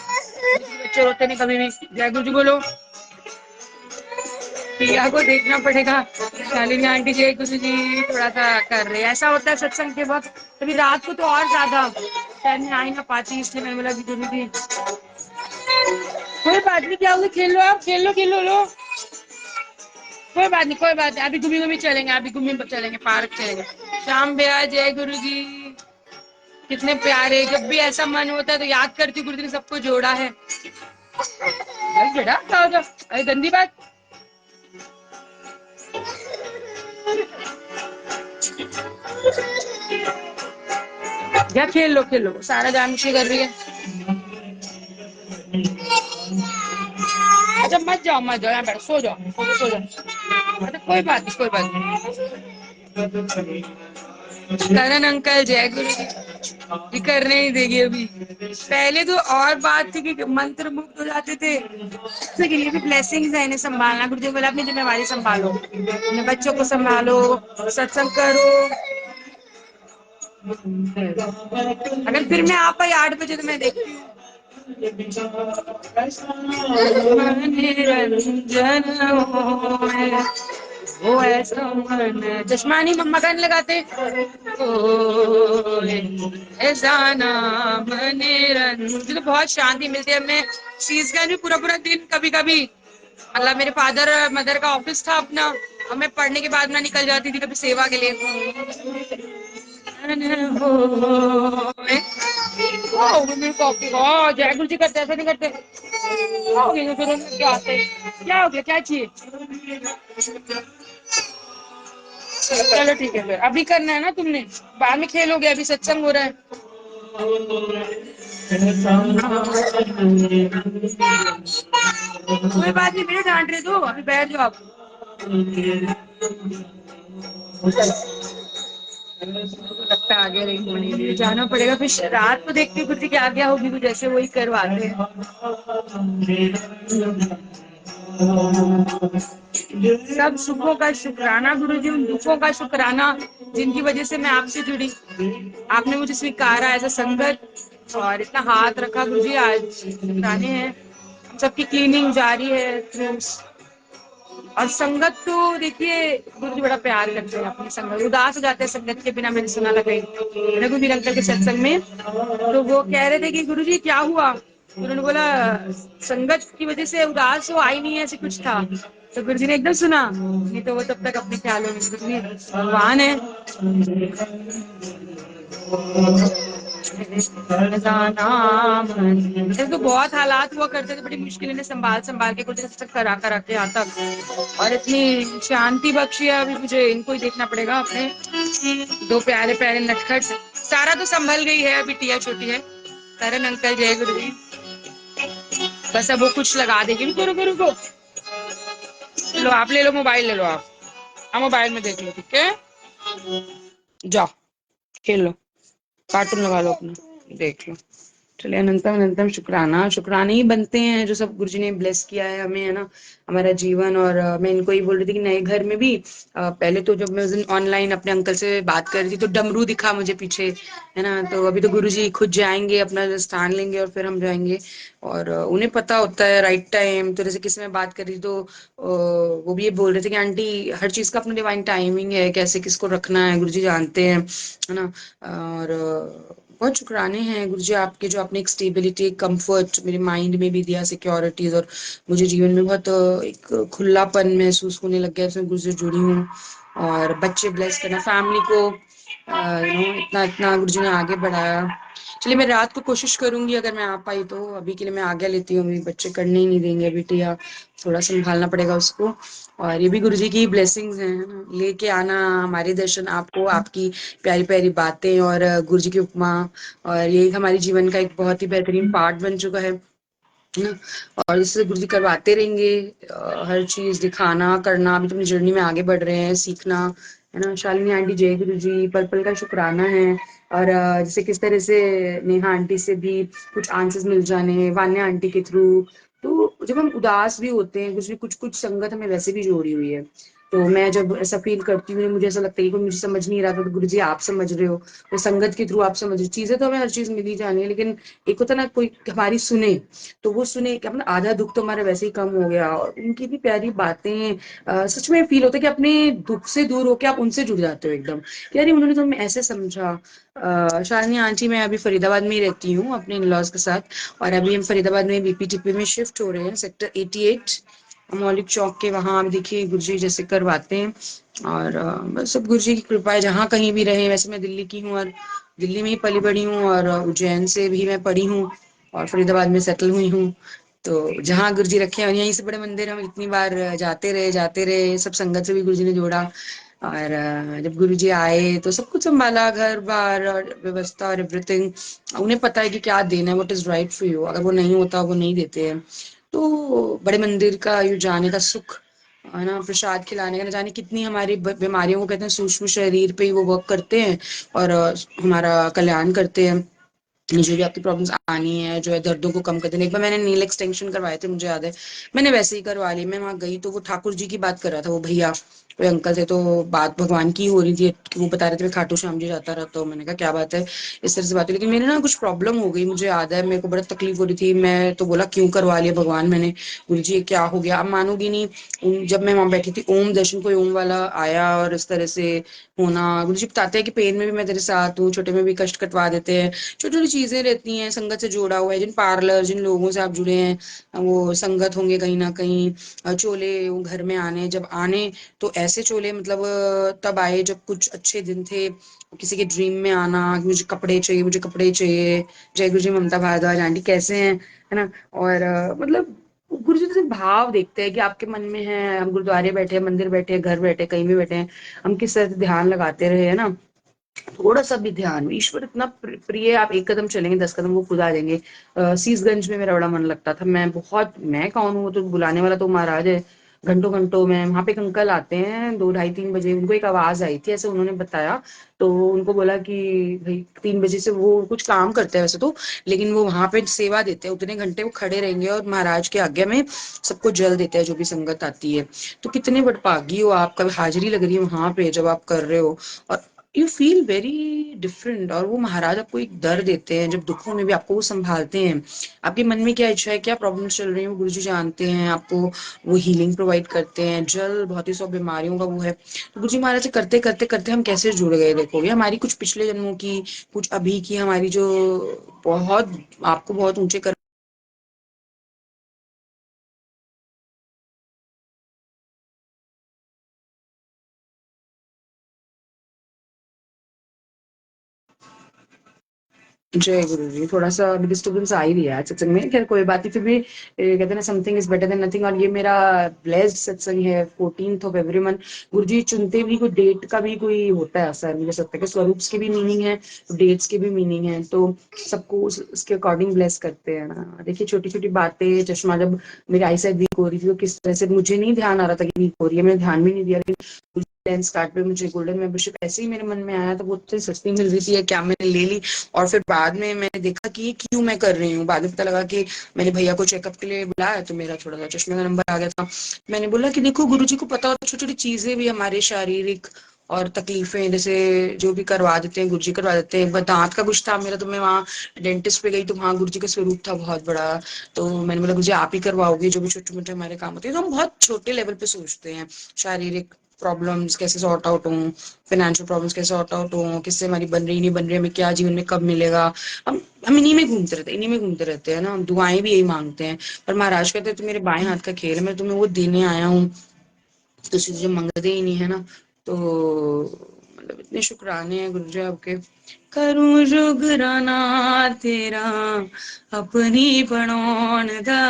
बच्चे रोते नहीं कभी भी। जय गुरु जी बोलो। प्रिया को देखना पड़ेगा, शालिनी आंटी जय गुरु जी थोड़ा सा कर रहे हैं, ऐसा होता है सत्संग के वक्त। कभी रात को तो और ज्यादा शायद मैं आ ही ना पाती, इसलिए मैंने बोला कि गुरु जी कोई बात नहीं, क्या होगा, खेल लो आप, खेल लो लो, कोई बात नहीं, कोई बात नहीं, अभी घूमी घूमी चलेंगे, अभी घूमी चलेंगे, पार्क चलेंगे। श्याम भैया जय गुरु जी, कितने प्यारे, जब भी ऐसा मन होता है तो याद करती हूँ, गुरु जी ने सबको जोड़ा है। बस बेटा जाओ जाओ, अरे गंदी बात। क्या खेल लो, सारा जान कर रही है। अच्छा मत जाओ, यहाँ बैठो, सो जाओ, सो जाओ। अच्छा कोई बात नहीं, कोई बात नहीं। करण अंकल जय गुरु जी, ये करने ही देगी अभी। पहले तो और बात थी कि मंत्र मुक्त हो जाते थे, लेकिन ये भी ब्लेसिंग्स है, इन्हें संभालना। गुरु जी बोला अपनी जिम्मेवारी संभालो, अपने बच्चों को संभालो, सत्संग करो। अगर फिर मैं आ पाई 8 बजे तो मैं देखती हूँ। निरंजन होए, वो ऐसा मन, चश्मा नहीं मम्मा का नहीं लगाते, ओए ऐसा नाम निरंजन, तो बहुत शांति मिलती है हमें। शीशगंज भी पूरा पूरा दिन कभी कभी, मतलब मेरे फादर मदर का ऑफिस था अपना, और मैं पढ़ने के बाद ना निकल जाती थी कभी सेवा के लिए। कॉफी जय गुरु जी करते, ऐसे नहीं करते, क्या हो गया फिर उनमें, क्या आते, क्या हो गया, क्या चाहिए। चलो ठीक है, फिर अभी करना है ना तुमने, बाद में खेलोगे, अभी सत्संग हो रहा है। कोई बात नहीं, मेरे डांट रहे तो अभी बैठ जाओ आप। लगता है आगे नहीं होनी, जाना पड़ेगा, फिर रात को देखते गुरु जी की आज्ञा होगी तो जैसे वही करवाते हैं। सब सुखों का शुक्राना गुरु जी, उन दुखों का शुक्राना जिनकी वजह से मैं आपसे जुड़ी, आपने मुझे स्वीकारा एज अ संगत और इतना हाथ रखा गुरु जी, आज शुक्राने हैं। हम सबकी क्लीनिंग जारी है, और संगत तो देखिए गुरु जी बड़ा प्यार करते हैं अपनी संगत, उदास हो जाते हैं संगत के बिना, मैंने सुना था कहीं रघुवीर अंकल के सत्संग में, तो वो कह रहे थे कि गुरु जी क्या हुआ, उन्होंने बोला संगत की वजह से उदास हो, आई नहीं है, ऐसे कुछ था। तो गुरु जी ने एकदम सुना, नहीं तो वो तब तक अपने ख्यालों में, गुरु जी भगवान है। ऐसे तो बहुत हालात हुआ करते थे, बड़ी मुश्किल ने संभाल संभाल के कुछ तक करा करा के यहाँ तक, और इतनी शांति बख्शी है। अभी मुझे इनको ही देखना पड़ेगा, अपने दो प्यारे प्यारे नटखट। सारा तो संभल गई है, अभी टिया छोटी है। करण अंकल जय गुरु जी, बस अब वो कुछ लगा देगी, रुको रुको रुको, लो आप ले लो मोबाइल, ले लो आप मोबाइल में देख लो, ठीक है, जाओ खेल लो, कार्टून लगा लो अपना, देख लो। चलिए अनंतम अनंतम शुक्राना, शुक्राने ही बनते हैं जो सब गुरुजी ने ब्लेस किया है हमें, है ना, हमारा जीवन। और मैं इनको ही बोल रही थी कि नए घर में भी पहले तो जब मैं उस दिन ऑनलाइन अपने अंकल से बात कर रही थी तो डमरू दिखा मुझे पीछे, है ना, तो अभी तो गुरुजी खुद जाएंगे, अपना स्थान लेंगे और फिर हम जाएंगे। और उन्हें पता होता है राइट टाइम, तो जैसे किसी में बात कर रही थी तो वो भी ये बोल रहे थे कि आंटी हर चीज का अपना डिवाइन टाइमिंग है, कैसे किसको रखना है गुरुजी जानते हैं, है ना। और बहुत शुक्राने हैं गुरु जी आपके, जो आपने एक स्टेबिलिटी, एक कंफर्ट मेरे माइंड में भी दिया, सिक्योरिटीज, और मुझे जीवन में बहुत एक खुलापन महसूस होने लग गया, इसमें गुरु से जुड़ी हूँ। और बच्चे ब्लेस करना, फैमिली को इतना इतना गुरु जी ने आगे बढ़ाया। चलिए मैं रात को कोशिश करूंगी, अगर मैं आ पाई तो। अभी के लिए मैं आज्ञा लेती हूँ, अभी बच्चे करने ही नहीं देंगे, बिटिया थोड़ा संभालना पड़ेगा उसको। और ये भी गुरु जी की ब्लेसिंग्स हैं, है ना, लेके आना हमारे दर्शन आपको, आपकी प्यारी प्यारी बातें और गुरु जी की उपमा, और ये हमारे जीवन का एक बहुत ही बेहतरीन पार्ट बन चुका है ना। और इससे गुरु जी करवाते रहेंगे, हर चीज दिखाना करना, अभी तो अपनी जर्नी में आगे बढ़ रहे हैं, सीखना, है ना। शालिनी आंटी जय गुरु जी, पल पल का शुक्राना है। और जैसे किस तरह से नेहा आंटी से भी कुछ आंसर्स मिल जाने, वान्या आंटी के थ्रू, तो जब हम उदास भी होते हैं, कुछ भी कुछ कुछ संगत हमें वैसे भी जोड़ी हुई है, तो मैं जब ऐसा फील करती हूँ, मुझे ऐसा लगता है कि कोई मुझे समझ नहीं रहा था, तो गुरु जी आप समझ रहे हो, तो संगत के थ्रू आप समझ रहे हो। चीजें तो हमें हर चीज मिली जानी है, लेकिन एक होता है ना कोई हमारी सुने, तो वो सुने कि अपना आधा दुख तो हमारा वैसे ही कम हो गया, और उनकी भी प्यारी बातें सच में फील होता है कि अपने दुख से दूर होके आप उनसे जुड़ जाते हो एकदम, कि यार उन्होंने तो हमें ऐसे समझा। शालिनी आंटी, मैं अभी फरीदाबाद में ही रहती हूँ अपने इन लॉज के साथ, और अभी हम फरीदाबाद में बीपीटीपी में शिफ्ट हो रहे हैं, सेक्टर 88 मौलिक चौक के वहां। आप देखिए गुरुजी जैसे करवाते हैं, और बस सब गुरुजी की कृपा है, जहाँ कहीं भी रहे। वैसे मैं दिल्ली की हूँ, और दिल्ली में ही पली बड़ी हूँ, और उज्जैन से भी मैं पढ़ी हूँ, और फरीदाबाद में सेटल हुई हूँ। तो जहाँ गुरुजी रखे हैं, यहीं से बड़े मंदिर हम इतनी बार जाते रहे, सब संगत से भी गुरुजी ने जोड़ा। और जब गुरुजी आए तो सब कुछ संभाला, घर बार और व्यवस्था और एवरीथिंग। उन्हें पता है कि क्या देना है, what is right for you. अगर वो नहीं होता, वो नहीं देते हैं। तो बड़े मंदिर का यू जाने का सुख, है ना, प्रसाद खिलाने का, न जाने कितनी हमारी बीमारियों को, कहते हैं सूक्ष्म शरीर पे ही वो वर्क करते हैं, और हमारा कल्याण करते हैं। जो भी आपकी प्रॉब्लम्स आनी है, जो है दर्दों को कम कर देने। एक बार मैंने नील एक्सटेंशन करवाए थे, मुझे याद है, मैंने वैसे ही करवा ली। मैं वहां गई तो वो ठाकुर जी की बात कर रहा था, वो भैया, कोई अंकल थे, तो बात भगवान की हो रही थी कि वो बता रहे थे मैं खाटू श्याम जी जाता रहता हूँ। मैंने कहा क्या बात है, इस तरह से बात हुई। लेकिन मेरे ना कुछ प्रॉब्लम हो गई, मुझे याद है, मेरे को बड़ा तकलीफ हो रही थी। मैं तो बोला क्यों करवा लिया भगवान मैंने, गुरु जी ये क्या हो गया। आप मानोगी नहीं, जब मैं वहां बैठी थी, ओम दर्शन कोई ओम वाला आया, और इस तरह से होना। गुरु जी बताते हैं कि पेन में भी मैं तेरे साथ हूँ, छोटे में भी कष्ट कटवा देते हैं। छोटी छोटी चीजें रहती हैं, संगत से जोड़ा हुआ है, जिन पार्लर, जिन लोगों से आप जुड़े हैं, वो संगत होंगे कहीं ना कहीं। चोले वो घर में आने, जब आने तो ऐसे चोले, मतलब तब आए जब कुछ अच्छे दिन थे। किसी के ड्रीम में आना कि मुझे कपड़े चाहिए, मुझे कपड़े चाहिए। जय गुरु जी, ममता भारद्वाज आंटी कैसे हैं, है ना। और मतलब गुरु जी तो सिर्फ भाव देखते हैं कि आपके मन में है। हम गुरुद्वारे बैठे हैं, मंदिर बैठे हैं, घर बैठे, कहीं भी बैठे हैं, हम किस तरह से ध्यान लगाते रहे, है ना। थोड़ा सा भी ध्यान, ईश्वर इतना प्रिय है, आप एक कदम चलेंगे 10 कदम वो खुद आ जाएंगे। शीसगंज में मेरा बड़ा मन लगता था, मैं कौन हूँ, वो तो बुलाने वाला तो महाराज है। घंटों घंटों में वहां पे एक अंकल आते हैं, 2 ढाई 3 बजे, उनको एक आवाज आई थी, ऐसे उन्होंने बताया। तो उनको बोला कि भाई 3 बजे से वो कुछ काम करते हैं वैसे तो, लेकिन वो वहां पे सेवा देते हैं, उतने घंटे वो खड़े रहेंगे, और महाराज के आज्ञा में सबको जल देते हैं जो भी संगत आती है। तो कितने बड़भागी हो आप, कभी हाजिरी लग रही है वहां पे जब आप कर रहे हो, और यू फील वेरी डिफरेंट। और वो महाराज आपको एक दर देते हैं, जब दुखों में भी आपको वो संभालते हैं। आपके मन में क्या इच्छा है, क्या प्रॉब्लम चल रही है, वो गुरु जी जानते हैं आपको। वो हीलिंग प्रोवाइड करते हैं, जल बहुत ही सब बीमारियों का वो है। तो गुरु जी महाराज से करते करते करते हम कैसे जुड़ गए, देखोगे हमारी कुछ पिछले जन्मों की, कुछ अभी की, हमारी जो बहुत, आपको बहुत ऊंचे कर। जय गुरु जी, थोड़ा सा अभी डिस्टर्बेंस आ ही रही है आज सत्संग में, खैर कोई बात नहीं। फिर भी कहते हैं ना, something is better than nothing. और ये मेरा ब्लेस्ड सत्संग है, 14th ऑफ एवरी मंथ। गुरु जी चुनते भी कोई डेट का भी कोई होता है असर, मुझे लगता है कि स्वरूप्स के भी मीनिंग है, डेट्स के भी मीनिंग है, तो सबको उसके अकॉर्डिंग ब्लेस करते हैं ना। देखिए छोटी छोटी बातें, चश्मा जब मेरी आई साइड वीक हो रही थी, तो किस तरह से मुझे नहीं ध्यान आ रहा था कि वीक हो रही है, मैंने ध्यान भी नहीं दिया। लेकिन लेंस कार्ड पे मुझे गोल्डन मेंबरशिप ऐसे ही मेरे मन में आया, तो वो इतनी सस्ती मिल रही थी, क्या मैंने ले ली। और फिर बाद में मैंने देखा कि ये क्यों मैं कर रही हूँ, बाद में पता लगा कि मैंने भैया को चेकअप के लिए बुलाया, तो मेरा थोड़ा सा चश्मे का नंबर आ गया था। मैंने बोला कि देखो गुरुजी को पता होता है, छोटी छोटी चीजें भी हमारे शारीरिक और तकलीफें, जैसे जो भी करवा देते हैं गुरुजी करवा देते हैं। एक बार दांत का कुछ था मेरा, तो मैं वहाँ डेंटिस्ट पे गई, तो वहाँ गुरुजी का स्वरूप था बहुत बड़ा। तो मैंने बोला गुरुजी आप ही करवाओगे, जो भी छोटे मोटे हमारे काम होते हैं। तो हम बहुत छोटे लेवल पे सोचते हैं, शारीरिक प्रॉब्लम्स कैसे सॉर्ट आउट हों, फाइनेंशियल प्रॉब्लम्स कैसे सॉर्ट आउट हों, किससे हमारी बन रही नहीं बन रही, हमें क्या जीवन में कब मिलेगा। हम इन्हीं में घूमते रहते हैं ना, हम दुआएं भी यही मांगते हैं। पर महाराज कहते हैं तो मेरे बाएं हाथ का खेल है, मैं तुम्हें वो देने आया हूँ, तो तुझे मंगते ही नहीं, है ना। तो मतलब इतने शुक्राने हैं गुरु जी आपके। करूं शुकराना तेरा, अपनी बनौन दा,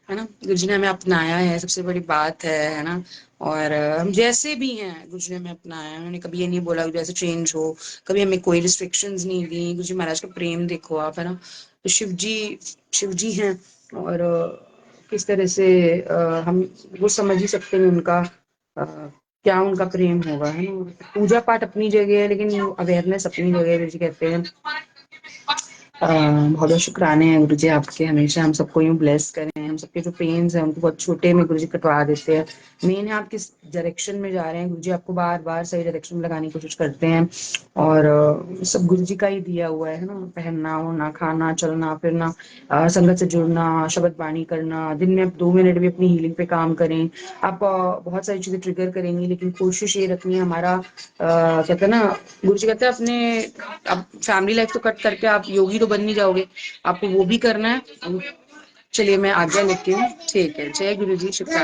है ना। गुरु जी ने हमें अपनाया है, सबसे बड़ी बात है ना। और हम जैसे भी हैं गुरु जी ने हमें अपनाया है, उन्होंने कभी ये नहीं बोला कि जैसे चेंज हो, कभी हमें कोई रिस्ट्रिक्शंस नहीं दी। गुरु जी महाराज का प्रेम देखो आप, है ना। तो शिव जी हैं, और किस तरह से हम वो समझ ही सकते हैं उनका क्या उनका प्रेम होगा, है ना। पूजा पाठ अपनी जगह है, लेकिन अवेयरनेस अपनी जगह है, गुरु जी कहते हैं। बहुत बहुत शुक्राने हैं गुरु जी आपके, हमेशा हम सबको यूँ ब्लेस करें, हम सबके जो पेन्स हैं उनको बहुत छोटे में गुरु जी कटवा देते हैं। मेन है आप किस डायरेक्शन में जा रहे हैं, गुरु जी आपको बार बार सही डायरेक्शन में लगाने की कोशिश करते हैं। और सब गुरु जी का ही दिया हुआ है ना, पहनना ओढ़ना खाना चलना फिरना, संगत से जुड़ना, शब्द बाणी करना, दिन में आप 2 मिनट भी अपनी हीलिंग पे काम करें। आप बहुत सारी चीज़ें ट्रिगर करेंगी, लेकिन कोशिश ये रखनी है हमारा, कहते हैं ना, गुरु जी कहते हैं अपने, अब फैमिली लाइफ तो कट करके आप योगी तो बन नहीं जाओगे, आपको वो भी करना है। चलिए मैं आज्ञा लेती हूँ, ठीक है, जय गुरु जी, शुक्रिया।